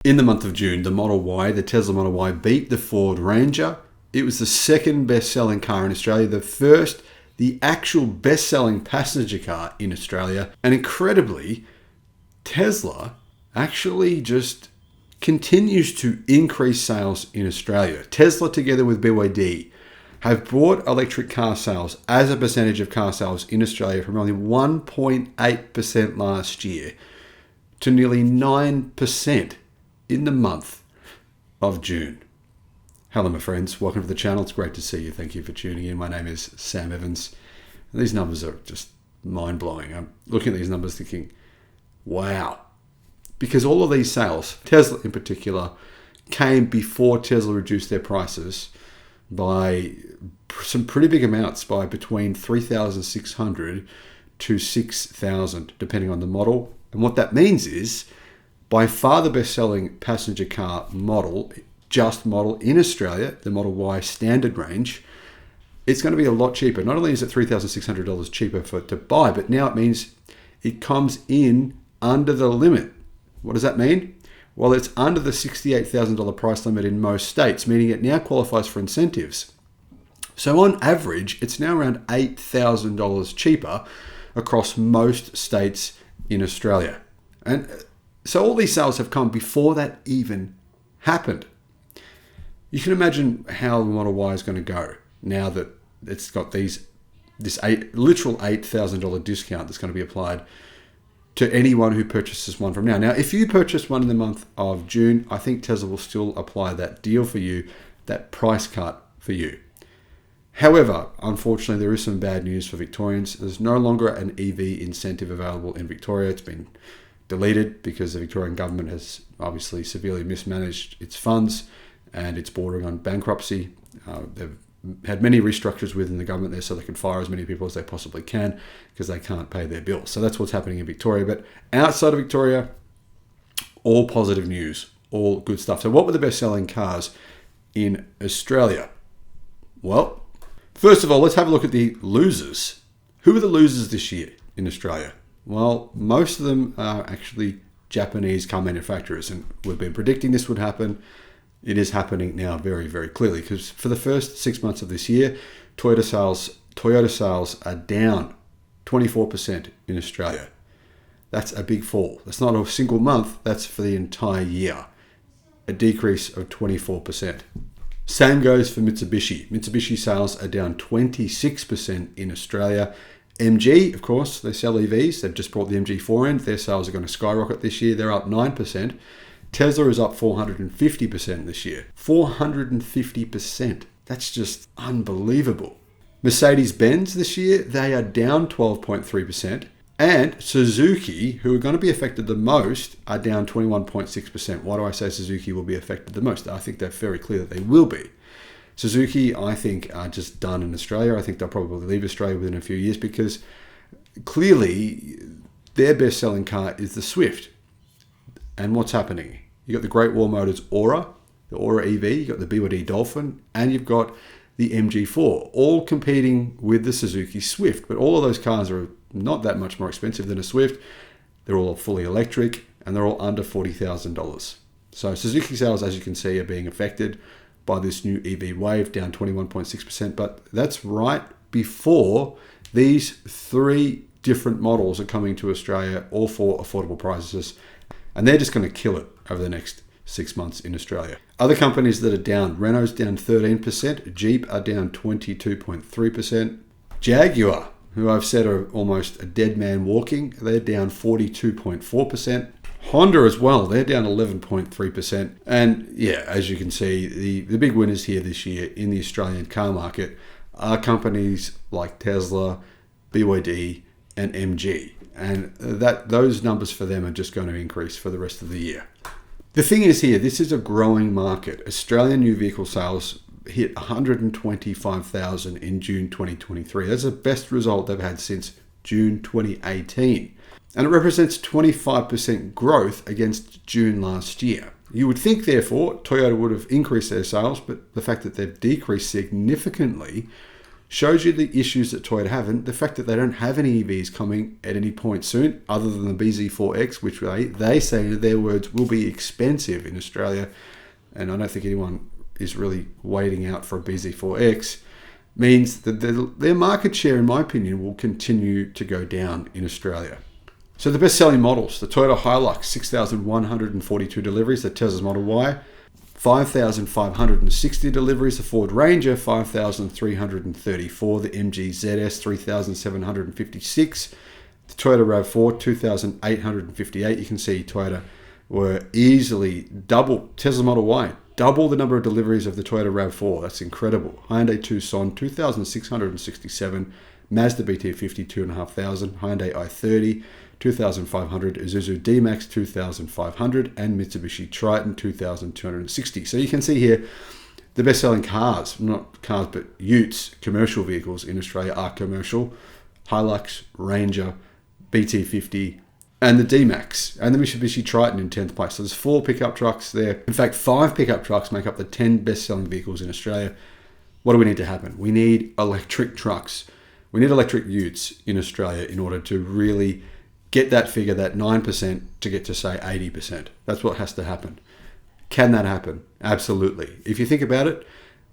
In the month of June, the Model Y, the Tesla Model Y, beat the Ford Ranger. It was the second best-selling car in Australia, the first, the actual best-selling passenger car in Australia. And incredibly, Tesla actually just continues to increase sales in Australia. Tesla, together with BYD, have brought electric car sales as a percentage of car sales in Australia from only 1.8% last year to nearly 9% in the month of June. Hello, my friends. Welcome to the channel. It's great to see you. Thank you for tuning in. My name is Sam Evans. And these numbers are just mind-blowing. I'm looking at these numbers thinking, wow. Because all of these sales, Tesla in particular, came before Tesla reduced their prices by some pretty big amounts, by between 3,600 to 6,000, depending on the model. And what that means is, by far the best-selling passenger car model, just model in Australia, the Model Y standard range, it's going to be a lot cheaper. Not only is it $3,600 cheaper to buy, but now it means it comes in under the limit. What does that mean? Well, it's under the $68,000 price limit in most states, meaning it now qualifies for incentives. So on average, it's now around $8,000 cheaper across most states in Australia. And so all these sales have come before that even happened. You can imagine how the Model Y is going to go now that it's got this literal $8,000 discount that's going to be applied to anyone who purchases one from now. Now, if you purchase one in the month of June, I think Tesla will still apply that deal for you, that price cut for you. However, unfortunately, there is some bad news for Victorians. There's no longer an EV incentive available in Victoria. It's been deleted because the Victorian government has obviously severely mismanaged its funds and it's bordering on bankruptcy. They've had many restructures within the government there so they can fire as many people as they possibly can because they can't pay their bills. So that's what's happening in Victoria. But outside of Victoria, all positive news, all good stuff. So what were the best-selling cars in Australia? Well, first of all, let's have a look at the losers. Who are the losers this year in Australia? Well, most of them are actually Japanese car manufacturers, and we've been predicting this would happen. It is happening now very, very clearly because for the first 6 months of this year, Toyota sales are down 24% in Australia. That's a big fall. That's not a single month, that's for the entire year. A decrease of 24%. Same goes for Mitsubishi. Mitsubishi sales are down 26% in Australia. MG, of course, they sell EVs. They've just brought the MG4 in. Their sales are going to skyrocket this year. They're up 9%. Tesla is up 450% this year. 450%. That's just unbelievable. Mercedes-Benz this year, they are down 12.3%. And Suzuki, who are going to be affected the most, are down 21.6%. Why do I say Suzuki will be affected the most? I think they're very clear that they will be. Suzuki, I think, are just done in Australia. I think they'll probably leave Australia within a few years because clearly their best-selling car is the Swift. And what's happening? You've got the Great Wall Motors Aura, the Aura EV, you've got the BYD Dolphin, and you've got the MG4, all competing with the Suzuki Swift. But all of those cars are not that much more expensive than a Swift. They're all fully electric, and they're all under $40,000. So Suzuki sales, as you can see, are being affected by this new EV wave, down 21.6%. But that's right before these three different models are coming to Australia, all for affordable prices. And they're just going to kill it over the next 6 months in Australia. Other companies that are down, Renault's down 13%, Jeep are down 22.3%, Jaguar, who I've said are almost a dead man walking, they're down 42.4%. Honda as well, they're down 11.3%. And yeah, as you can see, the big winners here this year in the Australian car market are companies like Tesla, BYD, and MG. And those numbers for them are just going to increase for the rest of the year. The thing is here, this is a growing market. Australian new vehicle sales hit 125,000 in June 2023. That's the best result they've had since June 2018. And it represents 25% growth against June last year. You would think, therefore, Toyota would have increased their sales, but the fact that they've decreased significantly shows you the issues that Toyota have, and the fact that they don't have any EVs coming at any point soon, other than the BZ4X, which they say in their words will be expensive in Australia, and I don't think anyone is really waiting out for a BZ4X, means that their market share, in my opinion, will continue to go down in Australia. So the best-selling models, the Toyota Hilux, 6,142 deliveries, the Tesla's Model Y, 5,560 deliveries, the Ford Ranger, 5,334, the MG ZS, 3,756, the Toyota RAV4, 2,858. You can see Toyota were easily double, Tesla Model Y, double the number of deliveries of the Toyota RAV4. That's incredible. Hyundai Tucson, 2,667, Mazda BT50, 2,500, Hyundai i30, 2,500, Isuzu D-Max 2,500, and Mitsubishi Triton 2,260. So you can see here the best-selling cars, not cars but utes, commercial vehicles in Australia are commercial: Hilux, Ranger, BT50, and the D-Max, and the Mitsubishi Triton in 10th place. So there's 4 pickup trucks there. In fact, 5 pickup trucks make up the 10 best-selling vehicles in Australia. What do we need to happen? We need electric trucks. We need electric utes in Australia in order to really get that figure, that 9%, to get to, say, 80%. That's what has to happen. Can that happen? Absolutely. If you think about it,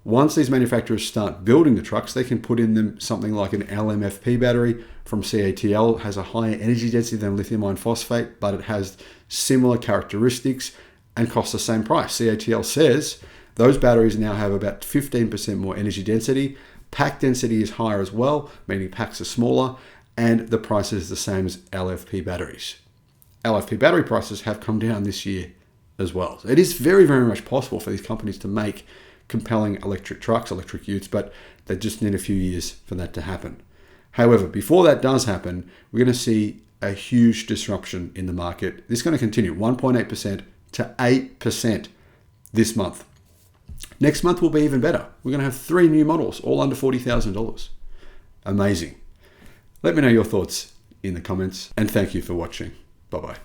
once these manufacturers start building the trucks, they can put in them something like an LMFP battery from CATL. It has a higher energy density than lithium iron phosphate, but it has similar characteristics and costs the same price. CATL says those batteries now have about 15% more energy density. Pack density is higher as well, meaning packs are smaller, and the price is the same as LFP batteries. LFP battery prices have come down this year as well. So it is very, very much possible for these companies to make compelling electric trucks, electric utes, but they just need a few years for that to happen. However, before that does happen, we're going to see a huge disruption in the market. This is going to continue 1.8% to 8% this month. Next month will be even better. We're going to have 3 new models, all under $40,000. Amazing. Let me know your thoughts in the comments, and thank you for watching. Bye-bye.